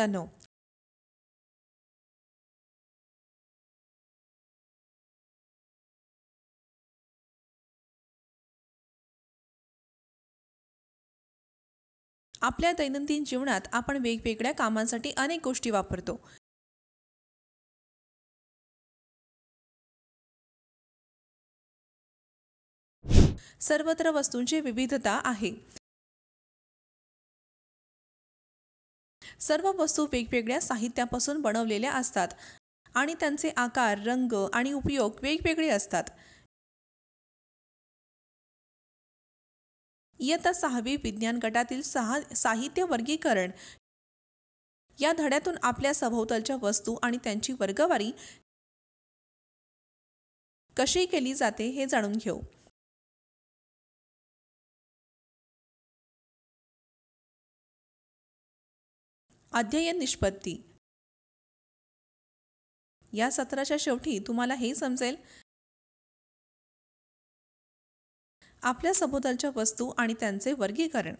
मुलांनो, आपल्या दैनंदिन जीवनात आपण वेगवेगळ्या कामांसाठी अनेक गोष्टी वापरतो. सर्वत्र वस्तूंची विविधता आहे. सर्व वस्तू वेगवेगळ्या साहित्यापासून बनवलेल्या असतात आणि त्यांचे आकार, रंग आणि उपयोग वेगवेगळे असतात. इयत्ता 6वी विज्ञान गटातील साहित्य वर्गीकरण या धड्यातून आपल्या सभोवतालच्या वस्तू आणि त्यांची वर्गवारी कशी केली जाते हे जाणून घेऊ. अध्ययन निष्पत्ती. या सत्राच्या शेवटी तुम्हाला हे समजेल, आपल्या सभोवतालच्या वस्तू आणि त्यांचे वर्गीकरण.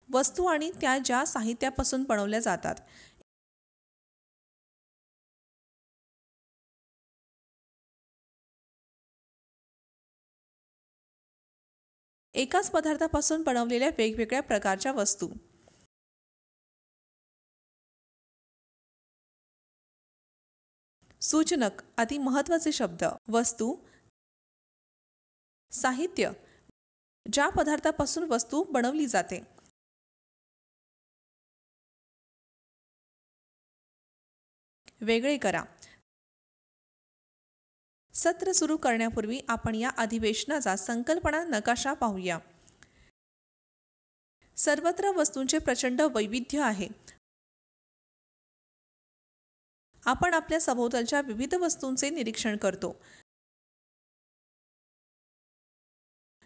वस्तू आणि त्या ज्या साहित्यापासून बनवल्या जातात. एकाच पदार्थापासून बनवलेल्या वेगवेगळ्या प्रकारच्या वस्तू. सूचनक अति महत्त्वाचे शब्द. वस्तू, साहित्य, ज्या पदार्थापासून वस्तू बनवली जाते. वेगळे करा. सत्र सुरू करण्यापूर्वी आपण या अधिवेशनाचा संकल्पना नकाशा पाहूया. सर्वत्र वस्तूंचे प्रचंड वैविध्य आहे. आपण आपल्या सभोवतालच्या विविध वस्तूंचे निरीक्षण करतो,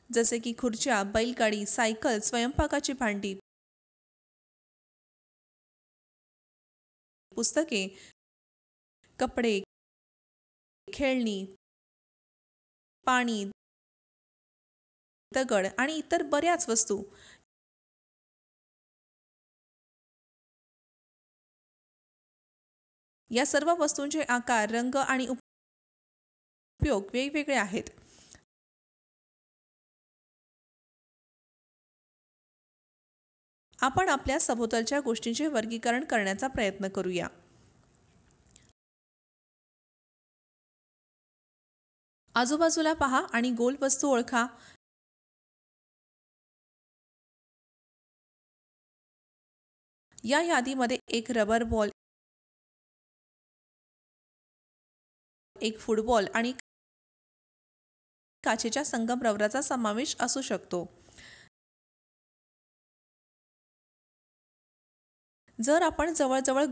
जसे की खुर्च्या, बैलगाडी, सायकल, स्वयंपाकाची भांडी, पुस्तके, कपडे, खेळणी, पाणी, दगड आणि इतर बऱ्याच वस्तू. या सर्व वस्तूंचे आकार, रंग आणि उपयोग वेगवेगळे आहेत. आपण आपल्या सभोवतालच्या गोष्टींचे वर्गीकरण करण्याचा प्रयत्न करूया. आजूबाजूला पहा आणि गोल वस्तू ओळखा. या यादीमध्ये एक रबर बॉल, एक फुटबॉल आणि काचेच्या संगमरवराचा समावेश असू शकतो. जर आपण जवळजवळ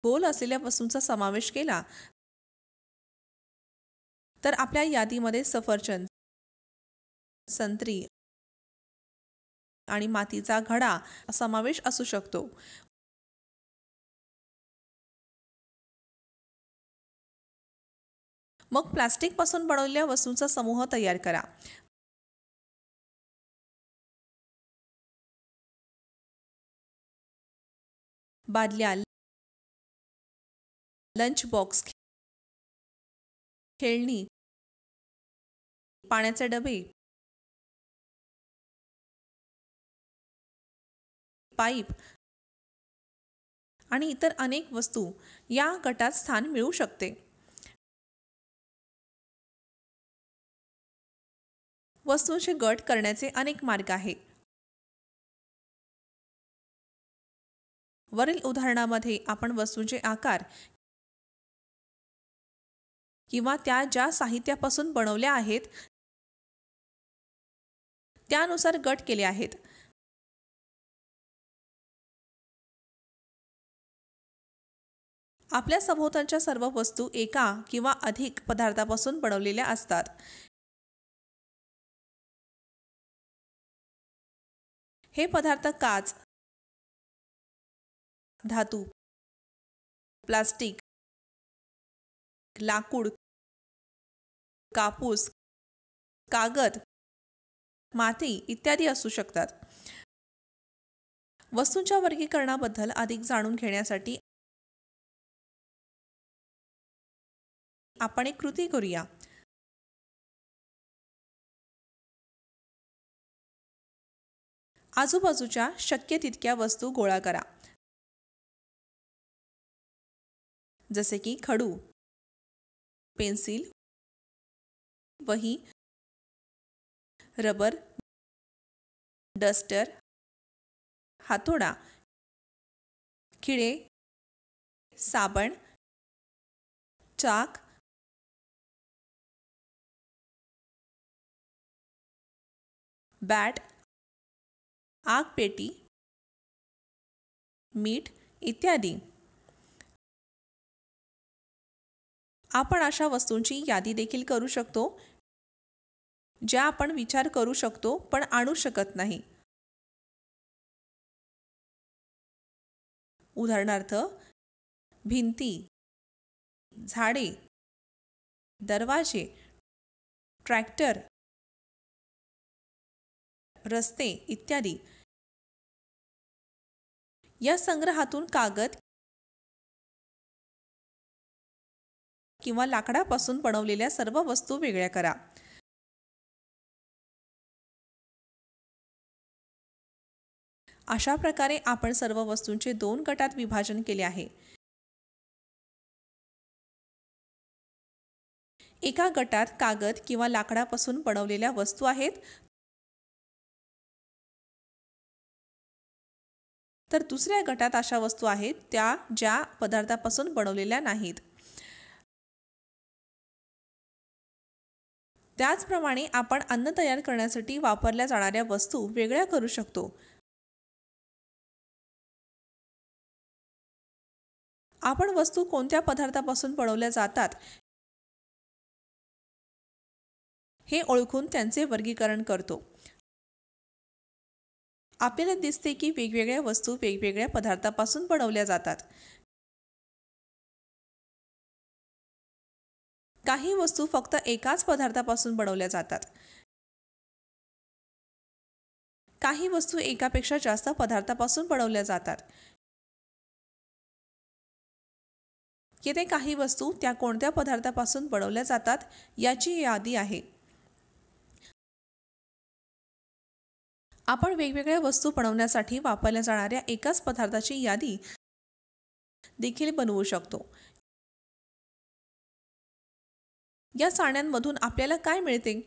गोल असलेल्या वस्तूंचा समावेश केला तर आपल्या यादीमध्ये सफरचंद, संत्री आणि मातीचा घडा समावेश असू शकतो. मग प्लास्टिक पासून बनवलेल्या वस्तूंचा समूह तयार करा. बादल्या, लंच बॉक्स, खेळणी, पाण्याचे डबे, पाईप आणि इतर अनेक वस्तू या गटात स्थान मिळू शकते. वस्तूंचे गट करण्याचे अनेक मार्ग आहेत. वरील उदाहरणामध्ये आपण वस्तूंचे आकार किंवा त्या ज्या साहित्यापासून बनवल्या आहेत त्यानुसार गट केले आहेत. आपल्या सभोवतालच्या सर्व वस्तू एका किंवा अधिक पदार्थापासून बनवलेल्या असतात. हे पदार्थ काच, धातू, प्लास्टिक, लाकूड, कापूस, कागद, माती इत्यादी असू शकतात. वस्तूंच्या वर्गीकरणाबद्दल अधिक जाणून घेण्यासाठी आपण एक कृती करूया. आजूबाजूच्या शक्य तितक्या वस्तू गोळा करा, जसे की खडू, पेन्सिल, वही, रबर, डस्टर, हातोडा, खिळे, साबण, चाक, बॅट, आगपेटी, मीठ इत्यादी. आपण अशा वस्तूंची यादी देखील करू शकतो ज्या आपण विचार करू शकतो पण आणू शकत नाही. उदाहरणार्थ भिंती, झाडे, दरवाजे, ट्रॅक्टर, रस्ते इत्यादी. या संग्रहातून कागद किंवा लाकडापासून बनवलेल्या सर्व वस्तू वेगळ्या करा. अशा प्रकारे आपण सर्व वस्तूंचे 2 गटात विभाजन केले आहे. एका गटात कागद किंवा लाकडापासून बनवलेल्या वस्तू आहेत, तर दुसऱ्या गटात अशा वस्तू आहेत त्या ज्या पदार्थापासून बनवलेल्या नाहीत. त्याचप्रमाणे आपण अन्न तयार करण्यासाठी वापरल्या जाणाऱ्या वस्तू वेगळ्या करू शकतो. आपण वस्तू कोणत्या पदार्थापासून बनवल्या जातात हे ओळखून त्यांचे वर्गीकरण करतो. आपल्याला दिसते की वेगवेगळ्या वस्तू वेगवेगळ्या पदार्थापासून बनवल्या जातात. काही वस्तू फक्त एकाच पदार्थापासून बनवल्या जातात. काही वस्तू एकापेक्षा जास्त पदार्थापासून बनवल्या जातात. येथे काही वस्तू त्या कोणत्या पदार्थापासून बनवल्या जातात याची यादी आहे. आपण वेगवेगळ्या वस्तू बनवण्यासाठी वापरल्या जाणाऱ्या एकाच पदार्थाची यादी देखील बनवू शकतो. या साण्यांमधून आपल्याला काय मिळते?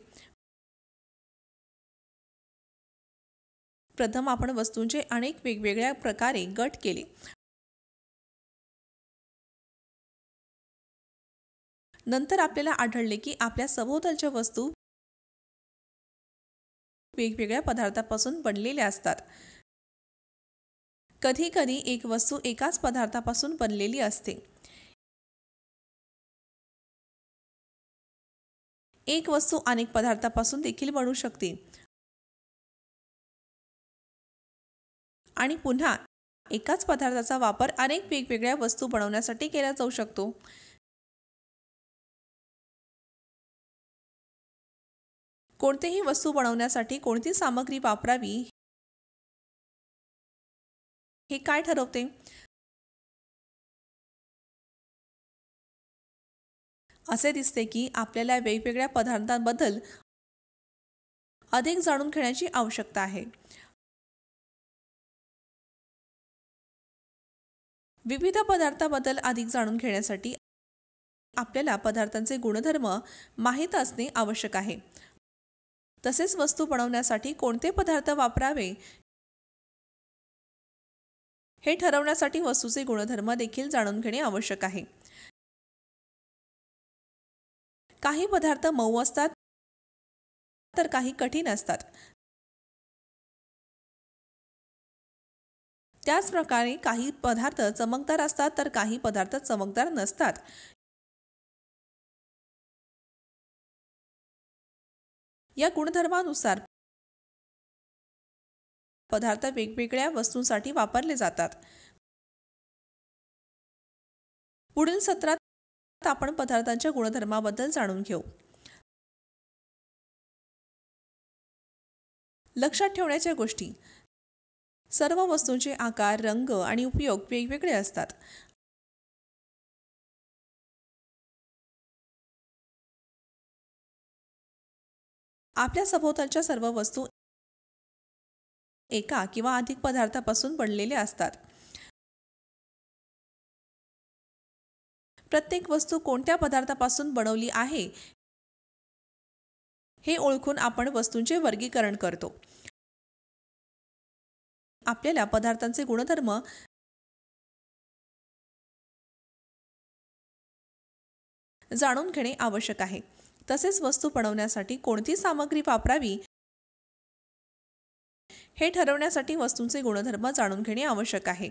प्रथम आपण वस्तूंचे अनेक वेगवेगळ्या प्रकारे गट केले. नंतर आपल्याला आढळले की आपल्या सभोवतालच्या वस्तू वेगवेगळ्या पदार्थापासून बनलेल्या असतात. कधी कधी एक वस्तू एकाच पदार्थापासून बनलेली असते. एक वस्तू अनेक पदार्थापासून देखील बनू शकते. आणि पुन्हा एकाच पदार्थाचा वापर अनेक वेगवेगळ्या वस्तू बनवण्यासाठी केला जाऊ शकतो. कोणतीही वस्तू बनवण्यासाठी कोणती सामग्री वापरावी हे काय ठरवते? असे दिसते की आपल्याला वेगवेगळ्या पदार्थांबद्दल अधिक जाणून घेण्याची आवश्यकता आहे. विविध पदार्थांबद्दल अधिक जाणून घेण्यासाठी आपल्याला पदार्थांचे गुणधर्म माहीत असणे आवश्यक आहे. तसेच वस्तू बनवण्यासाठी कोणते पदार्थ वापरावे हे ठरवण्यासाठी वस्तूचे गुणधर्म देखील जाणून घेणे आवश्यक आहे. काही पदार्थ मऊ असतात तर काही कठीण असतात. त्याच प्रकारे काही पदार्थ चमकदार असतात तर काही पदार्थ चमकदार नसतात. या गुणधर्मानुसार पदार्थ वेगवेगळ्या वस्तूंसाठी वापरले जातात. पुढील सत्रात आपण पदार्थांच्या गुणधर्माबद्दल जाणून घेऊ. लक्षात ठेवण्याच्या गोष्टी: सर्व वस्तूंचे आकार, रंग आणि उपयोग वेगवेगळे असतात. आपल्या सभोवतालच्या सर्व वस्तू एका किंवा अधिक पदार्थापासून बनलेल्या असतात. प्रत्येक वस्तू कोणत्या पदार्थापासून बनवली आहे हे ओळखून आपण वस्तूंचे वर्गीकरण करतो. आपल्याला पदार्थांचे गुणधर्म जाणून घेणे आवश्यक आहे. तसेच वस्तू बनवण्यासाठी कोणती सामग्री वापरावी हे ठरवण्यासाठी वस्तूंचे गुणधर्म जाणून घेणे आवश्यक आहे.